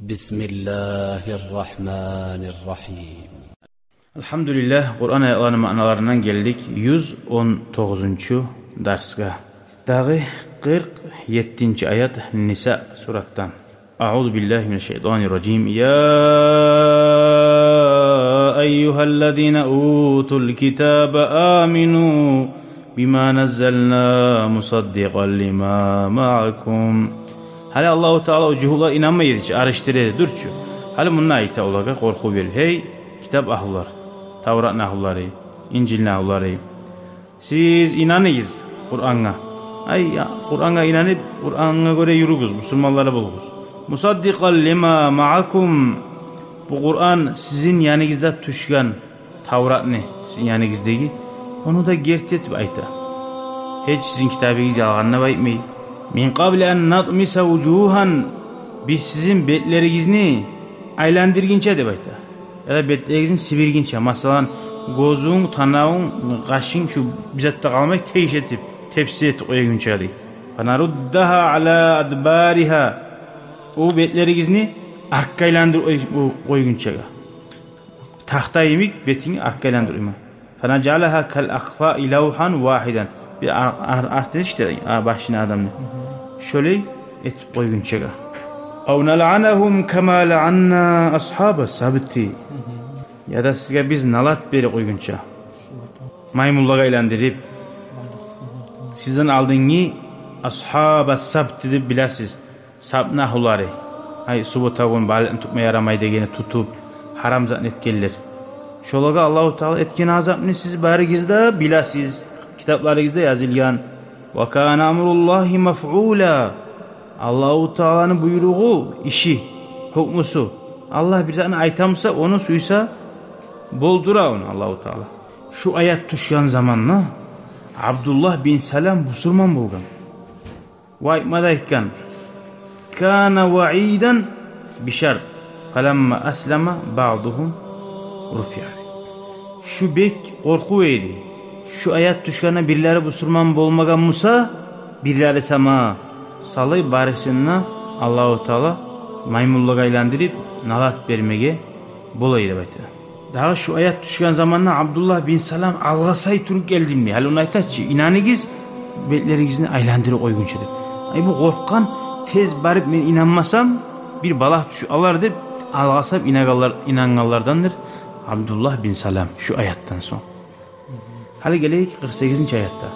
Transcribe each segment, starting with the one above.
Bismillahirrahmanirrahim. Elhamdülillah, Kur'an ayetlerinin manalarından geldik 119. dersga. Dağı 47. ayet Nisa surattan. A'udhu billahi mineşşeytanirracim. Ya eyyühellezine utul kitabe aminu bima nazzalna musaddiqan lima ma'akum. Hali Allahu Teala o cuhullar inanmaydı, araştırdı, durçu. Hali bunun ayeti olarak korku verir. Hey kitap ahullar, Tavrat ahulları, İncil ahulları. Siz inanıyız Kur'an'a. Kur'an'a inanıp Kur'an'a göre yürüyüz, Müslümanları buluruz. Musaddiqan lima ma'akum. Bu Kur'an sizin yanınızda düşen Tavrat ne? Sizin yanınızdaki. Onu da gerçek ayta. Hiç sizin kitabınız yalanına bakmayın. Min qabli en natmisa vujuhan. Biz sizin betlerinizi aylandırginçe de bayta. Ya da betlerinizin sibirginçe. Masalan gözün, tanağın, kaşın şu bizatta kalmak teyiş etip tepsi et koygunça değil. Fanaruddaha ala adbariha. O betlerinizini arkaylandır koygunça. Tahta yemek betini arkaylandırma. Fanacalaha kal akhfa ilawhan vahiden. Bir artık işte başına adamını. Şöyle et koygunça. Ev nel'anehum kema le'anna ashabas sabti. Ya da size biz nalat beri koygunça. Maymunlara eğlendirip sizden aldığını ashabas sabti de bilasiz. Sabnahuları. Ay subutagun balın tutmaya yaramayı degeni tutup haram zannetkeller. Şolaga Allahu Teala etken azapını siz barigizde bilasiz. Kitaplarınızda yazılgan. Ve kana emrullahi mef'ula. Allahu Teala'nın buyruğu, işi, hukmusu. Allah bir tane aytamsa onu suysa boldura onu Allahu Teala. Şu ayet düşen zamanla Abdullah bin Selam Müslüman bulgan. Vaymadayken kana va'iden bişar. Falamma aslama ba'duhum rufi'a. Şu bek korku eydi. Şu ayet düşkana birileri Müslüman bolmagan Musa, birileri sama salay barışına Allahu Teala maymunluğa aylandırıp nalat vermege bolaydı bayta. Daha şu ayet düşken zamanla Abdullah bin Selam algasay turuk geldim mi? Hal onu aytaçı inanıgiz betlerinizini aylandırıp oygunça dep. Ay bu korkan tez barıp men inanmasam bir balah düşü alar dep algasap inanganlardandır Abdullah bin Selam şu ayetten son. Hadi geleyik 48. ayette.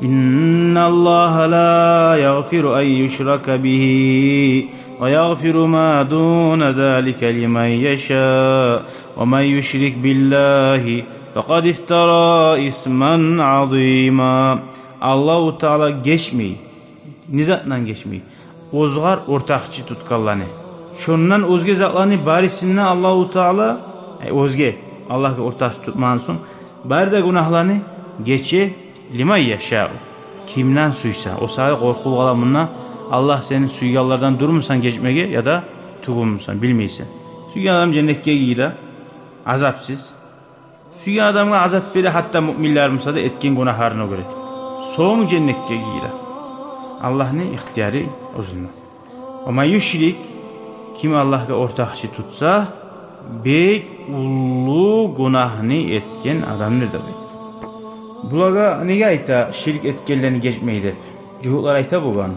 İnna Allah la yaghfiru en yushraka bihi ve yaghfiru ma dun zalika limen yasha ve men yushrik billahi faqad iftara ismen azima. Allahu Teala geçmeyi, nizatdan geçmeyi. Ozgar ortakçı tutkallanı. Şondan özge zatlarını barisinne Allahu Teala özge Allah'a ortak tutmansın. Bari de günahlarını geçe lima yaşa. Kimden suysa o sahi korkulu kalamına Allah senin suygallardan durmuşsan geçmege ya da tuğulmuşsan bilmeysen. Suygal adam cennetke giyre azapsız. Suygal adamına azap beri hatta müminler musada etkin günahlarına göre. Son cennetke giyre. Allah ne ihtiyarı uzunlu. Ama yüşrik kim Allah'a ortakçı tutsa bek ulu günahını etken adamdır da bek. Bulaga nege ayta şirk etkenlerini geçmeydi. Cuhutlar ayta bugan.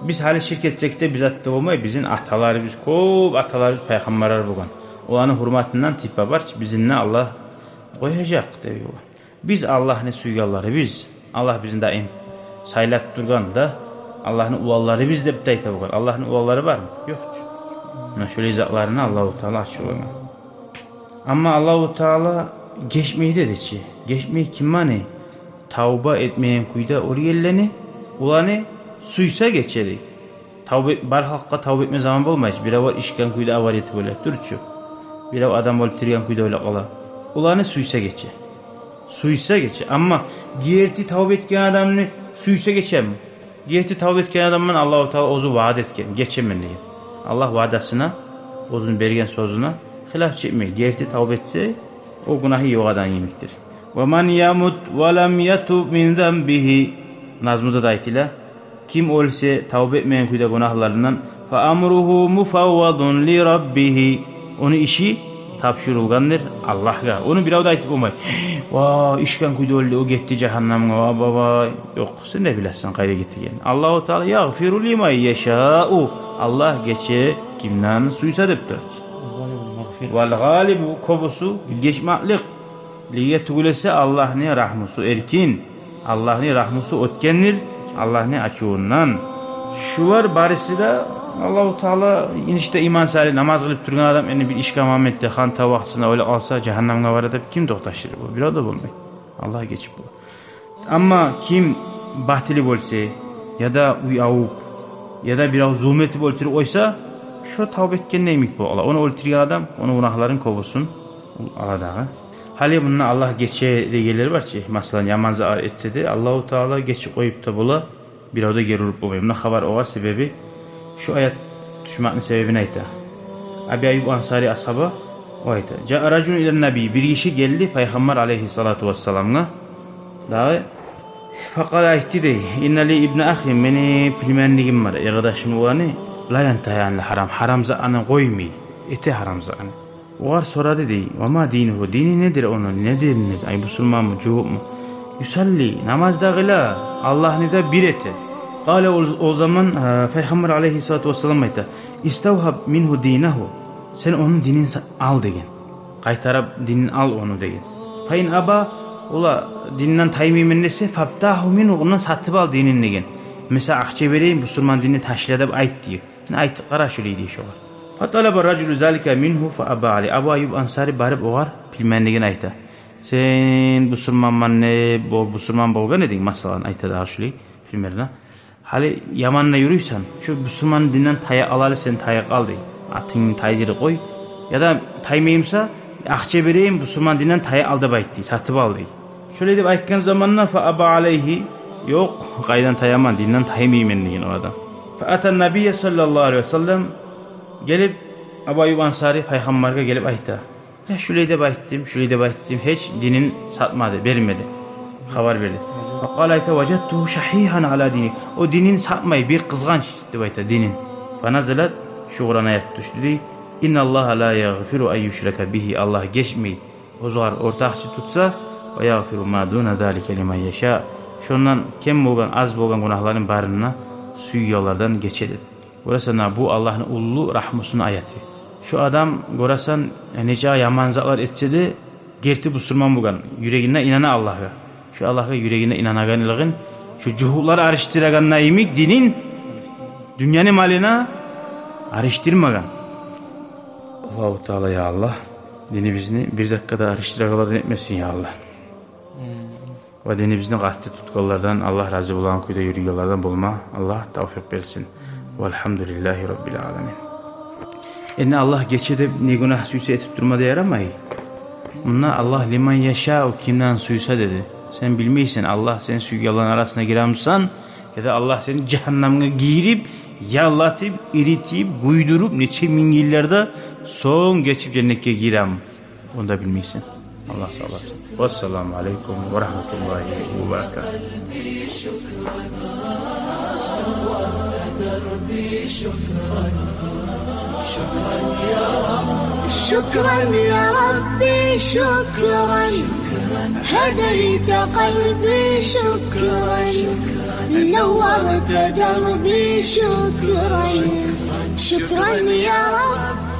Biz hali şirk etsek de biz atta olmay bizim atalarımız kop atalarımız peygamberler bugan. Olanın hurmatından tipa var bizimle Allah koyacak diyor. Biz Allah'ın suygalları biz. Allah bizim daim saylap durgan da Allah'ın uvalları biz de ayta bugan. Allah'ın uvalları var mı? Yok. Şöyle izahlarını Allah-u Teala açıyor. Ama Allah-u Teala geçmeyi dedi ki, geçmeyi kim mani? Tavba etmeyen kuyda oriyelleni, ulanı suysa geçeri. Bar halka tavba etme zaman olmayız. Bir var işken kuyda avariyeti böyle, durçu. Bir adam oltiriyen kuyda öyle kala. Ulanı suysa geçe. Suysa geçe. Ama diğerti tavba etken adamını suysa geçer mi? Diğerti tavba etken adamın Allah-u Teala ozu vaat etken, geçemen diye. Allah vaadasına, ozun bergen sözüne hilaf çekmeyi. Diğerti tavbe etse o günahı yoğadan yemektir. وَمَنْ يَمُتْ وَلَمْ يَتُبْ مِنْ ذَنْبِهِ Nazmıda da ayetiyle kim ölse tavbe etmeyen kuyda günahlarından Fa amruhu mufawwadun li rabbih. Onu işi tapşırılgandır Allah'a. Onu bir avda aytıp olmay. Va işken kuydu oldu, o gitti cehennamga, baba. Yok, sen de bilesin kayda gitti gelin. Allahu Teala yaghfiru limen yeşâ'u. Allah geçe kimden suysa deptir. Vel galibu kobusu geçmaklık. Liyetugulese Allah'ın rahmusu erkin. Allah'ın rahmusu ötkendir. Allah'ın açığından. Şu var barisi de Allahu Teala işte iman sari namaz kılıp durgan adam yani bir işga Muhammed'de han tavaqsına öyle alsa cehennemge var edip kim toxtaşır bu? Bir da bulmay. Allah geçip bu. Ama kim bahtili bolsa ya da uyaup ya da biraz zulmeti boltir oysa şu tavbe etken neymik bu Allah. Onu öldürgen adam onu günahların kovusun aladağı. Hali bununla Allah geçe degeleri var ki mesela yaman zar etse de Allahu Teala geçi koyup da bula bir da geri olup olmuyor. Buna haber o var sebebi şu ayet düşmanın sebebini ayta. Abi Ayyub Ansari ashabı o ayta. Ca'a racun ilen nabi bir kişi geldi Peygamber aleyhissalatu vesselam'a. Dağı fakal aytti de inna li ibn ahim beni bilmenligim var. Arkadaşım olanı la yantayanlı haram. Haram za'anı koymuyor. Eti haram za'anı. O var soradı de ama dini dini nedir onun? Nedir? Ay Müslüman mı? Cuhub mu? Yusalli namazdağıyla Allah da bir ete. Kale o zaman Peygamber aleyhissalatu vesselam ayta. İstavhab minhu dinehu. Sen onun dinini al degen. Kaytarab dinini al onu degen. Fain aba ola dininden taymimin nese fabtahu minhu ondan satıp al dinini degen. Mesela akçe vereyim Müslüman dinini taşlayadab ayt diyor. Yani ayt qara şöyle diye şu var. Fatalaba raculu zalika minhu fa aba ali. Abu Ayyub Ansari barib oğar pilmen degen ayta. Sen Müslüman ne bol Müslüman bolgan edin masalan ayta da şöyle filmlerine. Hali yamanla yürüysen şu Müslüman dinden taya alalı sen tayak al deyin. Atın taycırı koy. Ya da taymeyimsa akçe vereyim Müslüman dinden taya al da bayt deyin. Satıp al deyin. Şöyle deyip aytken zamanla fa aba aleyhi. Yok kaydan tayaman dinden taymeyim deyin o adam. Fa atan nabiyye sallallahu aleyhi ve sellem gelip Abu Ayyub Ansari Peygamber'e gelip ayta. Ya şöyle de bayttim, şöyle de bayttim. Hiç dinin satmadı, vermedi. Haber verdi. Fakal ayta vecettuhu şahihan ala dini. O dinin satmayı bir kızganç de bayta dinin. Fanazalat şu Kur'an ayet düştü. İnna Allah la yaghfiru en yushraka bihi. Allah geçmeyi o zor ortakçı tutsa ve yaghfiru ma duna zalika limen yasha. Şundan kim bolgan az bolgan günahların barına suyu yollardan geçedir. Burasına bu Allah'ın ullu rahmusunun ayeti. Şu adam gorasan nece yamanzalar etse de gerti Müslüman bolgan yüreğine inana Allah'a. Şu Allah'a yüreğine inanaganlığın şu cuhulları araştıragan naimik dinin dünyanın malına araştırmagan. Allahu Teala ya Allah dini bizni bir dakikada araştıragalardan etmesin ya Allah. Ve dini bizni qatlı tutkallardan Allah razı olan kuyda yürüyorlardan bulma Allah tevfik versin. Velhamdülillahi Rabbil alemin. Yani Allah geçede ne günah suysa etip durmada yaramay. Bunlar Allah liman yaşa kimden suysa dedi. Sen bilmeysen Allah sen suyu yalan arasına giremsen ya da Allah seni cehennemine girip yallatıp, iritip, buydurup neçe min yıllarda son geçip cennete girem. Onu da bilmeysen. Allah sağ olasın. Vesselamu aleyküm ve rahmetullahi ve berekatuhu. شكرا يا ربي شكرا هديت قلبي شكرا نورت دربي شكرا شكرا يا رب